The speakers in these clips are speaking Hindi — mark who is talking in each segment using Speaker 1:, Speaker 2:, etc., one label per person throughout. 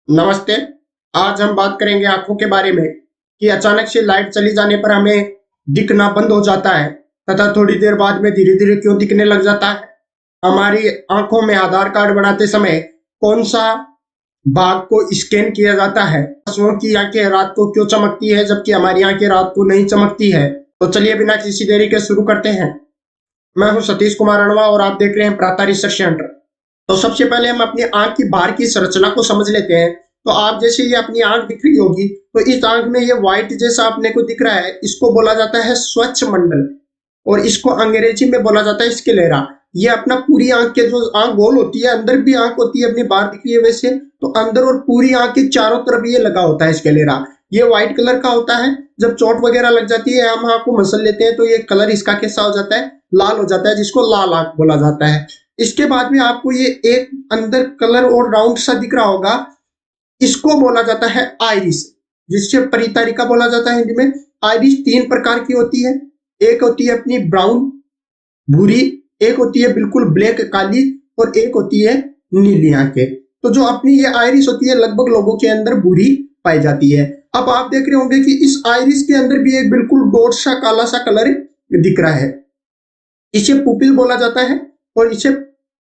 Speaker 1: नमस्ते। आज हम बात करेंगे आंखों के बारे में कि अचानक से लाइट चली जाने पर हमें दिखना बंद हो जाता है तथा थोड़ी देर बाद में धीरे धीरे क्यों दिखने लग जाता है। हमारी आंखों में आधार कार्ड बनाते समय कौन सा भाग को स्कैन किया जाता है। पशुओं की आंखें रात को क्यों चमकती है जबकि हमारी आंखें रात को नहीं चमकती है। तो चलिए बिना किसी देरी के शुरू करते हैं। मैं हूं सतीश कुमार अणवा और आप देख रहे हैं प्राता रिसर्च सेंटर। तो सबसे पहले हम अपनी आंख की बाहर की संरचना को समझ लेते हैं। तो आप जैसे ये अपनी आंख दिख रही होगी, तो इस आंख में ये व्हाइट जैसा अपने को दिख रहा है, इसको बोला जाता है स्वच्छ मंडल और इसको अंग्रेजी में बोला जाता है स्क्लेरा। ये अपना पूरी आंख के जो आंख गोल होती है, अंदर भी आंख होती है अपनी बाहर दिख रही है वैसे, तो अंदर और पूरी आंख के चारों तरफ ये लगा होता है स्क्लेरा। ये व्हाइट कलर का होता है। जब चोट वगैरह लग जाती है, हम आंख को मसल लेते हैं, तो ये कलर इसका कैसा हो जाता है, लाल हो जाता है, जिसको लाल आंख बोला जाता है। इसके बाद में आपको ये एक अंदर कलर और राउंड सा दिख रहा होगा, इसको बोला जाता है आइरिस, जिससे परितारिका बोला जाता है हिंदी में। आइरिस तीन प्रकार की होती है। एक होती है अपनी ब्राउन भूरी, एक होती है बिल्कुल ब्लैक काली, और एक होती है नीली आंखें। तो जो अपनी ये आइरिस होती है लगभग लोगों के अंदर भूरी पाई जाती है। अब आप देख रहे होंगे कि इस आइरिस के अंदर भी एक बिल्कुल डॉट सा काला सा कलर दिख रहा है। इसे पुपिल बोला जाता है और इसे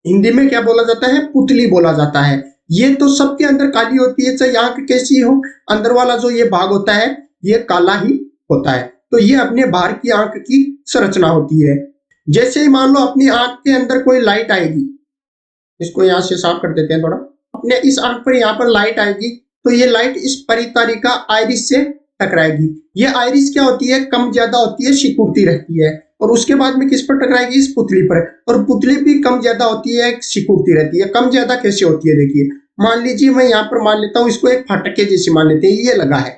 Speaker 1: हिंदी में क्या बोला जाता है, पुतली बोला जाता है। ये तो सबके अंदर काली होती है, चाहे आंख कैसी हो, अंदर वाला जो ये भाग होता है ये काला ही होता है। तो ये अपने बाहर की आंख की संरचना होती है। जैसे ही मान लो अपनी आंख के अंदर कोई लाइट आएगी, इसको यहाँ से साफ कर देते हैं थोड़ा। अपने इस आंख पर यहाँ पर लाइट आएगी, तो ये लाइट इस परितारिका आइरिस से टकराएगी। ये आइरिस क्या होती है, कम ज्यादा होती है, सिकुड़ती रहती है, और उसके बाद में किस पर टकराएगी, इस पुतली पर। और पुतली भी कम ज्यादा होती है, सिकुड़ती रहती है। कम ज्यादा कैसे होती है, देखिए मान लीजिए मैं यहाँ पर मान लेता हूँ, इसको एक फाटके जैसे मान लेते हैं, ये लगा है।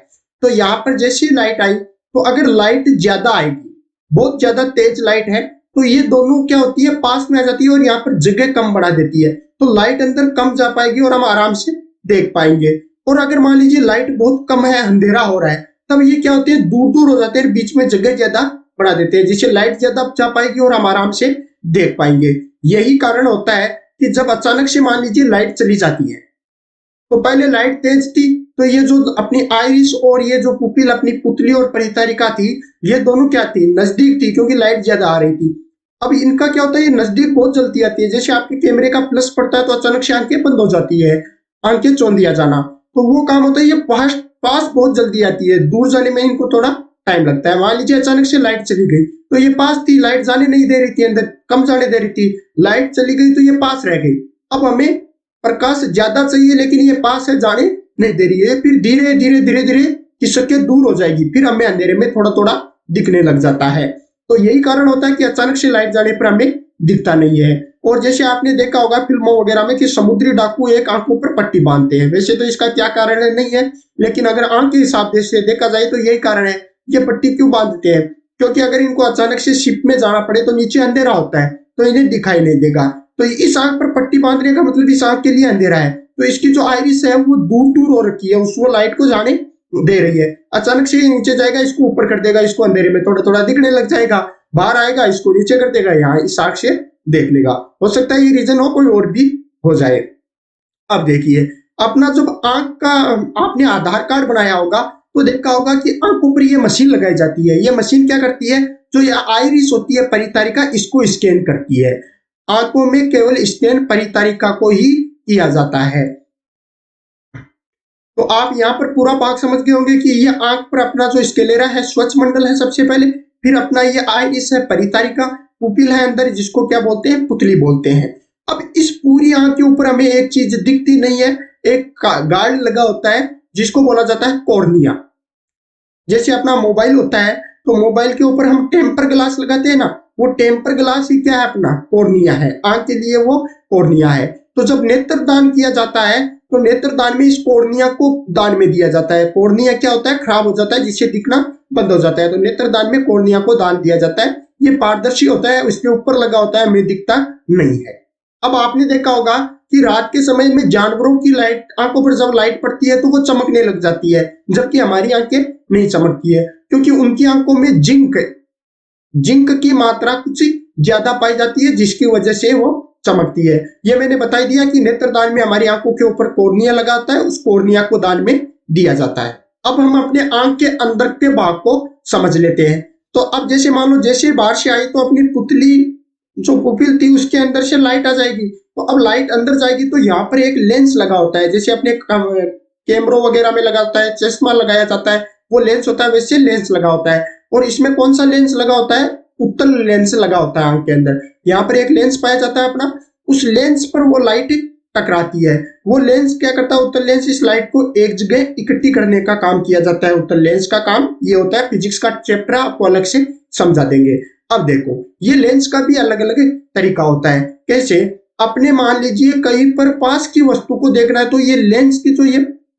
Speaker 1: तो यहाँ पर जैसे ही लाइट आई, तो अगर लाइट ज्यादा आएगी, बहुत ज्यादा तेज लाइट है, तो ये दोनों क्या होती है, पास में आ जाती है और यहाँ पर जगह कम बढ़ा देती है। तो लाइट अंदर कम जा पाएगी और हम आराम से देख पाएंगे। और अगर मान लीजिए लाइट बहुत कम है, अंधेरा हो रहा है, तब ये क्या होते हैं, दूर दूर हो जाते हैं, बीच में जगह ज्यादा बढ़ा देते हैं, जिससे लाइट ज्यादा जा पाएगी और हम आराम से देख पाएंगे। यही कारण होता है कि जब अचानक से मान लीजिए लाइट चली जाती है, तो पहले लाइट तेज थी, तो ये जो अपनी आइरिस और ये जो पुपिल अपनी पुतली और परितारिका थी, ये दोनों क्या थी, नजदीक थी, क्योंकि लाइट ज्यादा आ रही थी। अब इनका क्या होता है, ये नजदीक बहुत जल्दी आती है। जैसे आपके कैमरे का प्लस पड़ता है तो अचानक से आंखें बंद हो जाती है, आंखें चौंधिया जाना, तो वो काम होता है, ये पास पास बहुत जल्दी आती है, दूर जाने में इनको थोड़ा टाइम लगता है। मान लीजिए अचानक से लाइट चली गई, तो ये पास थी, लाइट जाने नहीं दे रही थी, अंदर कम जाने दे रही थी, लाइट चली गई तो ये पास रह गई। अब हमें प्रकाश ज्यादा चाहिए, लेकिन ये पास है, जाने नहीं दे रही है, फिर धीरे धीरे धीरे धीरे खिसक के दूर हो जाएगी, फिर हमें अंधेरे में थोड़ा थोड़ा दिखने लग जाता है। तो यही कारण होता है कि अचानक से लाइट जाने पर हमें दिखता नहीं है। और जैसे आपने देखा होगा फिल्मों वगैरह में कि समुद्री डाकू एक आंखों पर पट्टी बांधते हैं, वैसे तो इसका क्या कारण है नहीं है, लेकिन अगर आंख के हिसाब से देखा जाए तो यही कारण है। ये पट्टी क्यों बांधते हैं, क्योंकि अगर इनको अचानक से शिप में जाना पड़े तो नीचे अंधेरा होता है, तो इन्हें दिखाई नहीं देगा। तो इस आंख पर पट्टी बांधने का मतलब इस आंख के लिए अंधेरा है, तो इसकी जो आइरिस है वो दूर दूर हो रखी है, उसको लाइट को जाने दे रही है। अचानक से नीचे जाएगा, इसको ऊपर कर देगा, इसको अंधेरे में थोड़ा थोड़ा दिखने लग जाएगा, बाहर आएगा, इसको नीचे कर देगा, यहाँ इस आंख से देख लेगा। हो सकता है ये रीजन हो, कोई और भी हो जाए। अब देखिए, अपना जब आंख का आपने आधार कार्ड बनाया होगा, तो देखा होगा कि आंखों पर ये मशीन लगाई जाती है। ये मशीन क्या करती है, जो ये आइरिस होती है परितारिका, इसको स्कैन करती है। आंखों में केवल स्कैन परितारिका को ही किया जाता है। तो आप यहाँ पर पूरा भाग समझ गए होंगे कि ये आंख पर अपना जो स्क्लेरा है, स्वच्छ मंडल है सबसे पहले, फिर अपना ये आइरिस है परितारिका, पुपिल है अंदर, जिसको क्या बोलते हैं, पुतली बोलते हैं। अब इस पूरी आंख के ऊपर हमें एक चीज दिखती नहीं है, एक गार्ड लगा होता है, जिसको बोला जाता है कॉर्निया। जैसे अपना मोबाइल होता है, तो मोबाइल के ऊपर हम टेम्पर ग्लास लगाते हैं ना, वो टेम्पर ग्लास ही क्या है, अपना कॉर्निया है, आंख के लिए वो कॉर्निया है। तो जब नेत्र दान किया जाता है, तो नेत्र दान में इस कॉर्निया को दान में दिया जाता है। कॉर्निया क्या होता है, खराब हो जाता है, जिससे दिखना बंद हो जाता है, तो नेत्र दान में कॉर्निया को दान दिया जाता है। ये पारदर्शी होता है, उसके ऊपर लगा होता है, हमें दिखता नहीं है। अब आपने देखा होगा कि रात के समय में जानवरों की लाइट, आंखों पर जब लाइट पड़ती है तो वो चमकने लग जाती है, जबकि हमारी आंखें नहीं चमकती है, क्योंकि उनकी आंखों में जिंक जिंक की मात्रा कुछ ज्यादा पाई जाती है, जिसकी वजह से वो चमकती है। ये मैंने बता दिया कि नेत्रदान में हमारी आंखों के ऊपर कॉर्निया लगा होता है, उस कॉर्निया को दान में दिया जाता है। अब हम अपने आंख के अंदर के भाग को समझ लेते हैं। तो अब जैसे मान लो जैसे बाहर से आई तो अपनी पुतली जो पुपिल थी उसके अंदर से लाइट आ जाएगी। तो अब लाइट अंदर जाएगी तो यहाँ पर एक लेंस लगा होता है, जैसे अपने कैमरों वगैरह में लगा होता है, चश्मा लगाया जाता है, वो लेंस होता है, वैसे लेंस लगा होता है। और इसमें कौन सा लेंस लगा होता है? उत्तल लेंस लगा होता है आंख के अंदर। यहाँ पर एक लेंस पाया जाता है अपना, उस लेंस पर वो लाइट टकराती है। वो लेंस क्या करता है? उत्तल लेंस इस लाइट को एक जगह इकट्ठी करने का काम किया जाता है। उत्तल लेंस का काम ये होता है, फिजिक्स का चैप्टर आपको अलग से समझा देंगे। अब देखो ये लेंस का भी अलग अलग तरीका होता है। कैसे? अपने मान लीजिए कहीं पर पास की वस्तु को देखना है तो ये लेंस की जो ये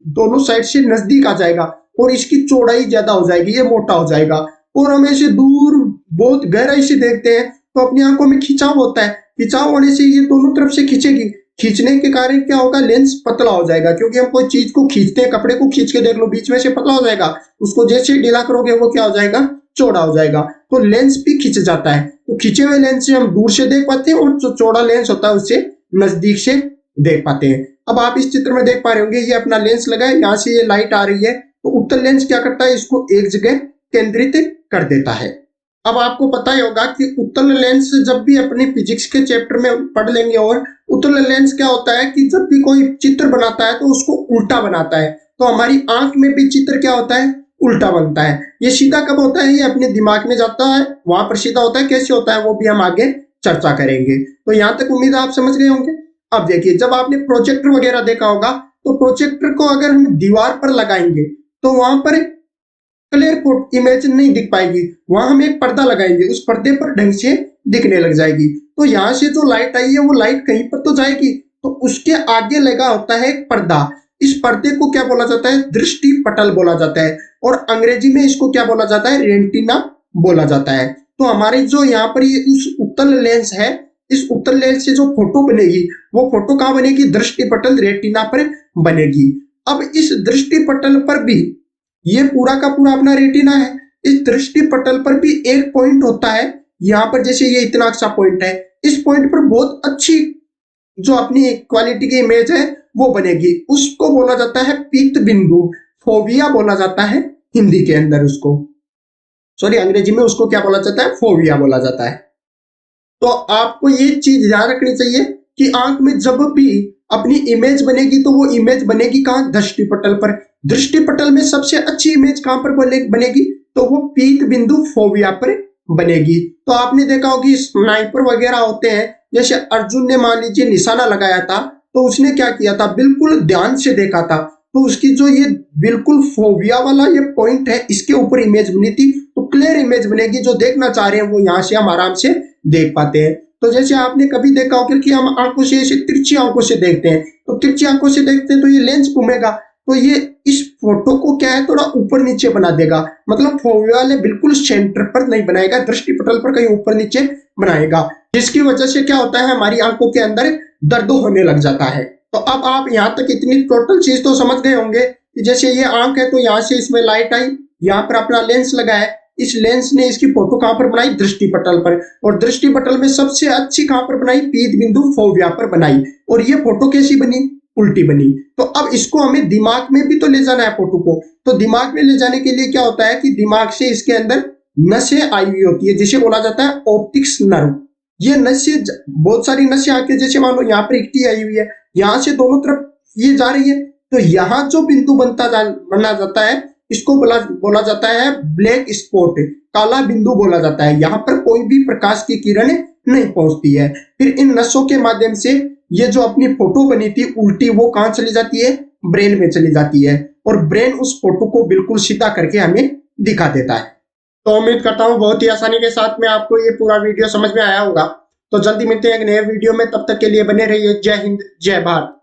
Speaker 1: दोनों साइड से नजदीक आ जाएगा और इसकी चौड़ाई ज्यादा हो जाएगी, ये मोटा हो जाएगा। और हम ऐसे दूर बहुत गहराई से देखते हैं तो अपनी आंखों में खिंचाव होता है, खिंचाव होने से ये दोनों तरफ से खींचेगी, खींचने के कारण क्या होगा? लेंस पतला हो जाएगा, क्योंकि हम कोई चीज को खींचते हैं, कपड़े को खींच के देख लो बीच में से पतला हो जाएगा, उसको जैसे ढीला करोगे वो क्या हो जाएगा? चौड़ा हो जाएगा। तो लेंस भी खींच जाता है। तो खींचे हुए लेंस से हम दूर से देख पाते हैं और जो चौड़ा लेंस होता है उससे नजदीक से देख पाते हैं। अब आप इस चित्र में देख पा रहे होंगे, ये अपना लेंस लगा है, यहाँ से ये लाइट आ रही है तो उत्तल लेंस क्या करता है? इसको एक जगह केंद्रित कर देता है। अब आपको पता ही होगा कि उत्तल लेंस जब भी अपनी फिजिक्स के चैप्टर में पढ़ लेंगे, और उत्तल लेंस क्या होता है कि जब भी कोई चित्र बनाता है तो उसको उल्टा बनाता है। तो हमारी आंख में भी चित्र क्या होता है? उल्टा बनता है। ये सीधा कब होता है? ये अपने दिमाग में जाता है, वहां पर सीधा होता है। कैसे होता है वो भी हम आगे चर्चा करेंगे। तो यहाँ तक उम्मीद है आप समझ गए होंगे। अब देखिए, जब आपने प्रोजेक्टर वगैरह देखा होगा तो प्रोजेक्टर को अगर हम दीवार पर लगाएंगे तो वहां पर क्लियर इमेज नहीं दिख पाएगी। वहां हम एक पर्दा लगाएंगे, उस पर्दे पर ढंग से दिखने लग जाएगी। तो यहाँ से जो लाइट आई है वो लाइट कहीं पर तो जाएगी, तो उसके आगे लगा होता है एक पर्दा। इस पर्दे को क्या बोला जाता है? दृष्टि पटल बोला जाता है, और अंग्रेजी में इसको क्या बोला जाता है? रेटिना बोला जाता है। तो हमारी जो यहाँ पर ये उस उत्तल लेंस है, इस उत्तल लेंस से जो फोटो बनेगी वो फोटो कहाँ बनेगी? दृष्टि पटल रेटिना पर बनेगी। अब इस दृष्टि पटल पर भी, ये पूरा का पूरा अपना रेटिना है, इस दृष्टि पटल पर भी एक पॉइंट होता है। यहाँ पर जैसे ये इतना अच्छा पॉइंट है, इस पॉइंट पर बहुत अच्छी जो अपनी क्वालिटी की इमेज है वो बनेगी। उसको बोला जाता है पीत बिंदु, फोविया बोला जाता है हिंदी के अंदर उसको, सॉरी अंग्रेजी में उसको क्या बोला जाता है? फोविया बोला जाता है। तो आपको ये चीज ध्यान रखनी चाहिए कि आंख में जब भी अपनी इमेज बनेगी तो वो इमेज बनेगी कहाँ? दृष्टि पटल पर। दृष्टि पटल में सबसे अच्छी इमेज कहां पर बनेगी? तो वो पीत बिंदु फोविया पर बनेगी। तो आपने देखा होगी स्नाइपर वगैरह होते हैं, जैसे अर्जुन ने मान लीजिए निशाना लगाया था तो उसने क्या किया था? बिल्कुल ध्यान से देखा था, तो उसकी जो ये बिल्कुल फोविया वाला ये पॉइंट है इसके ऊपर इमेज बनी थी। तो क्लियर इमेज बनेगी, जो देखना चाह रहे हैं वो यहाँ से हम आराम से देख पाते हैं। तो जैसे आपने कभी देखा होगा कि हम आंखों से ऐसे तिरछी आंखों से देखते हैं, तो तिरछी आंखों से देखते हैं तो ये लेंस घूमेगा, तो ये इस फोटो को क्या है? थोड़ा ऊपर नीचे बना देगा। मतलब फोविया वाले बिल्कुल सेंटर पर नहीं बनाएगा, दृष्टि पटल पर कहीं ऊपर नीचे बनाएगा, जिसकी वजह से क्या होता है? हमारी आंखों के अंदर दर्द होने लग जाता है। तो अब आप यहाँ तक इतनी टोटल चीज तो समझ गए होंगे कि जैसे ये आंख है तो यहाँ से इसमें लाइट आई, यहाँ पर अपना लेंस लगा है, इस लेंस ने इसकी फोटो कहां पर बनाई? दृष्टि पटल पर। और दृष्टि पटल में सबसे अच्छी कहां पर बनाई? पीत बिंदु फोविया पर बनाई। और ये फोटो कैसी बनी? उल्टी बनी। तो अब इसको हमें दिमाग में भी तो ले जाना है फोटो को। तो दिमाग में ले जाने के लिए क्या होता है कि दिमाग से इसके अंदर नसें आई हुई होती है, जिसे बोला जाता है ऑप्टिक्स नर्व। ये नसें, बहुत सारी नसें आके जैसे मान लो यहाँ पर इकट्ठी आई हुई है, यहाँ से दोनों तरफ ये जा रही है, तो यहाँ जो बिंदु बना जाता है इसको बोला जाता है ब्लैक स्पॉट, काला बिंदु बोला जाता है। यहाँ पर कोई भी प्रकाश की किरण नहीं पहुंचती है। फिर इन नसों के माध्यम से ये जो अपनी फोटो बनी थी उल्टी, वो कहां चली जाती है? ब्रेन में चली जाती है, और ब्रेन उस फोटो को बिल्कुल सीधा करके हमें दिखा देता है। तो उम्मीद करता हूँ बहुत ही आसानी के साथ में आपको ये पूरा वीडियो समझ में आया होगा। तो जल्दी मिलते हैं एक नए वीडियो में, तब तक के लिए बने रहिए। जय हिंद, जय भारत।